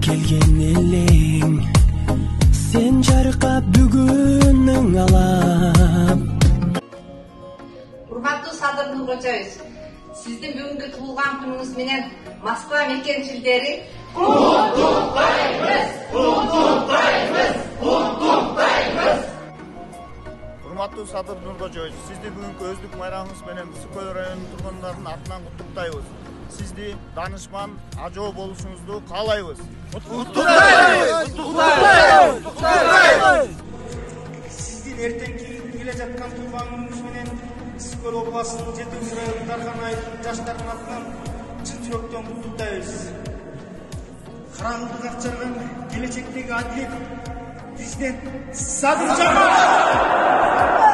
Келген элең сен жарқап бүгүнүң алам. Урматтуу Садыр Нуркожоевич, сиздин бүгүнкү туулган күнүңүз менен Москва мекенчилдери куттуктайбыз. Урматтуу Садыр Нуркожоевич, сизди бүгүнкү өздүк майрамыңыз менен Ысык-Көл районунун тургундарынын атынан куттуктайбыз. Сизди данышман ажоо болушуңузду каалайбыз. Сиздин эртеңки келе жаткан туулган күнүңүз менен Ысык-Көл областынын 7-районунун Дархан айылынын жаштарынын атынан чын жүрөктөн куттуктайбыз. Караңгылык акчарган келечектеги адилет президент Садыр Жапаров.